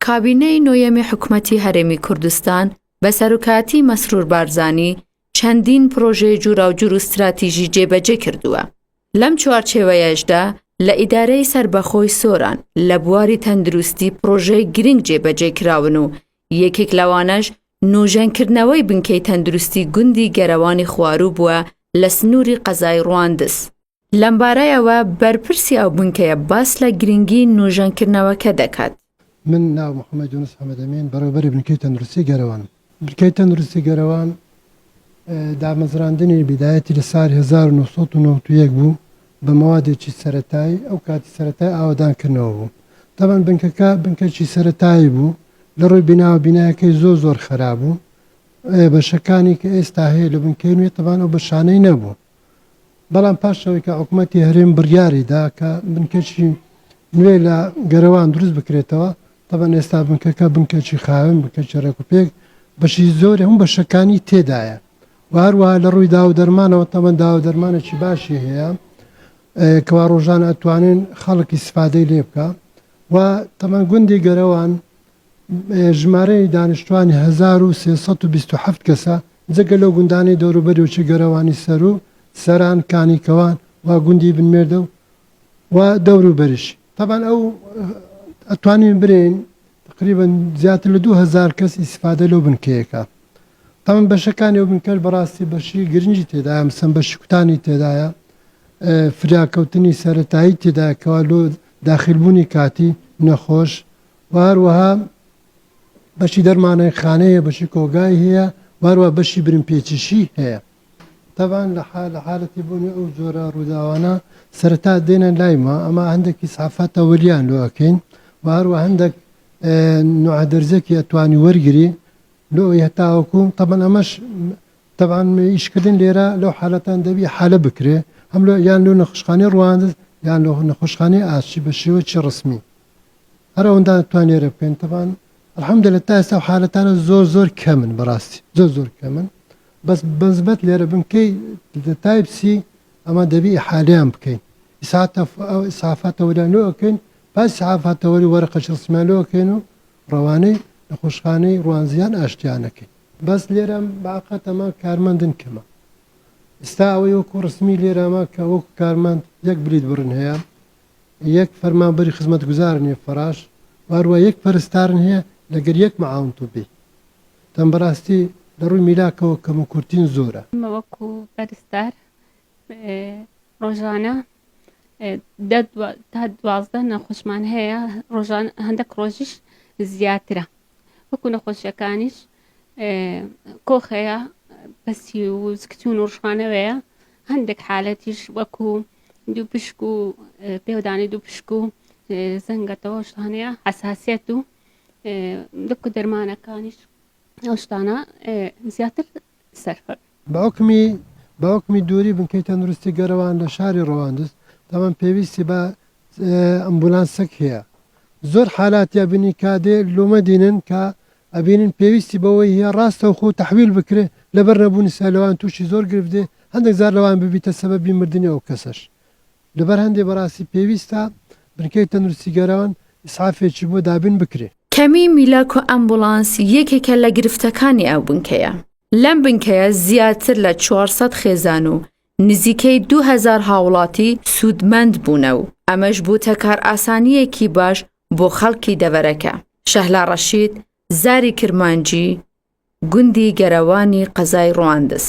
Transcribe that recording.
کابینەی نۆیەمی حکومەتی هەرێمی کوردستان بە سەرۆکایەتی مەسرور بارزانی چەندین پرۆژەی جوراوجور و استراتیژی جێبەجێ کردووە. لەم چوارچێوەیەشدا لە ئیدارەی سەربەخۆی سۆران لە بواری تەندروستی پرۆژەی گرنگ جێبەجێ کراون و یەکێک لەوانەش نوژەنکردنەوەی بنکەی تەندروستی گوندی گەرەوانی خواروو بووە لە سنووری قەزای ڕواندز. لەم بارەیەوە بەرپرسی ئەو بنکەیە باس لە گرنگی نوژەنکردنەوەکە دەکات. من ناو محەممەد یونس حەمەدەمین بەڕێوەبەری بنکەی تەندروستی گەرەوان. بنکەی تەندروستی گەرەوان دامەزراندنی بیدایەتی لە ساڵی 1991 بوو بە مەوادێکی سەرەتایی ئەو کاتی سەرەتای ئاوادانکردنەوە بوو. تەمان بنکەکە بنکەکی سەرەتایی بوو لە ڕووی بیناوە بینایەکەی زۆر خراپ بوو. بەشەکانی کە ئێستا هەیە لە بنکەی نوێ تەمان ئەو بەشانەی نەبوو. بەڵام پاشەوەی کە حکوومەتی هەرێم بڕیاریدا کە بنکەکی نوێ لە گەرەوان دروست بکرێتەوە، تەمان ئێستا بنکەکە بنکەکی خاوێن بنکەکی ڕێکوپێک بەشی زۆر هەموو بەشەکانی تێدایە. و هەروەها لە ڕووی داو دەرمانەوە تەمان داو دەرمانێکی باشی هەیە کەوا ڕۆژانە ئەتوانین خەڵکی استفادەی لێ بکە. و تەمان گوندی گەرەوان ژمارەی دانیشتوانی 1327 کەسە جگە لەو گوندانی دەوروبەری و چ گەرەوانی سەر و سەران کانیکەوان و گوندی بنمێردە و دەوروبەریش. تەمان ئەو ئەتوانین برین تقریبا زیاتر لە 2000 کەس ئیسفادە لەو بنکەیەکە. تەمان بەشەکانی ئەو بنکەر بەڕاستی بەشی گرنگی تێدایە، مەسەن بەشی کوتانی تێدایە، فراکەوتنی سەرەتایی تێدایە کەوا لۆ داخلبوونی کاتی نەخۆش و هەروەها بەشی دەرمانەی خانەیە، بەشی کۆگای هەیە، وهروە بەشی برنپێچشی هەیە. تەبان لە حالەتی بوونی ئەو جۆرە ڕووداوانە سەرەتا دێنە لایمە، ئەمە هەندێکی سافاتە وەلیان لۆ ئەکەین و هەروە هەندێک نوعدەرزێکی ئەتوانی وەرگری لۆ هەتاوەکو. تەبان ئەمەش تەبان ئیشکردن لێرە لەو حالەتان دەبی حالە بکرێ، هەم یان لۆ نەخۆشخانەی ڕواندز یان لە نەخۆشخانەی ئاشتی بە شێوەیەکی ڕسمی هەر ئەوەندان توان لێرە بکەین. تەبان الحەمدولillah تا ئێستا حالەتانە زۆر کەمن، بەڕاستی زۆر کەمن. بەس بەنسبەت لێرە بنکەی تایپسی ئەمە دەبی حالیان بکەین، ئیسعافاتەوەریان لۆ ئەکەین، پاش ئیسعافاتەوەری وەرەقەش ڕسمیان لۆ ئەکەین و ڕەوانەی نەخۆشخانەی ڕوانزیان ئاشتیانەکەین. بەس لێرە باقەت ئەمە کارمەندن کەمە. ئێستا ئەوەی وەکو ڕسمی لێرەمە کە وەکو کارمەند یەک بریت بڕن هەیە، یەک فەرمانبەری خزمەتگوزارنیە فەراش، وهروە یەک پەرستارن هەیە لەگەر یەک مەعاون توبی. تەن بەڕاستی لە ڕووی میلاکەوە کەم و کورتین زۆرە. وەکو پەرستار ڕۆژانە تا 12 نەخۆشمان هەیە، ڕۆژان هەندێک ڕۆژیش زیاترە. وەکو نەخۆشیەکانیش کۆخ هەیە، بەسی و زکتون و ڕژخانەوەیە، هەندێک حالەتیش وەکو دوو پشک و پێودانی دوو پشک و زەنگەتەوە شتانەیە حەساسیەت و دەکو دەرمانەکانیش ئەو شتانە زیاتر سەرفە. بە حکمی دووری بنکەی تەندروستی گەرەوان لە شاری ڕەواندز تەمان پێویستی بە ئەمبولانسەک هەیە. زۆر حالاتیا بینی کادێ لۆمە دینن کە ئەبینن پێویستی بەوەی هەیە ڕاستە و خۆ تەحویل بکرێ لەبەر نەبوونی سەلەوان تووشی زۆر گرفتێ، هەندێک زار لەوان ببیتە سەبەبی مردنی ئەو کەسەش. لەبەر هەندێ بەڕاستی پێویستە بنکەی تەندروستی گەرەوان ئیسعافێکی بۆ دابین بکرێ. کەمی میلاک و ئەمبولانس یەکێکە لە گرفتەکانی ئەو بنکەیە. لەم بنکەیە زیاتر لە 400 خێزان و نزیکەی 2000 هاوڵاتی سوودمەند بوونە و ئەمەش بووتە کار ئاسانیەکی باش بۆ خەڵکی دەڤەرەکە. شەهلا ڕەشید، زاری کرمانجی، گوندی گەرەوانی قەزای ڕواندز.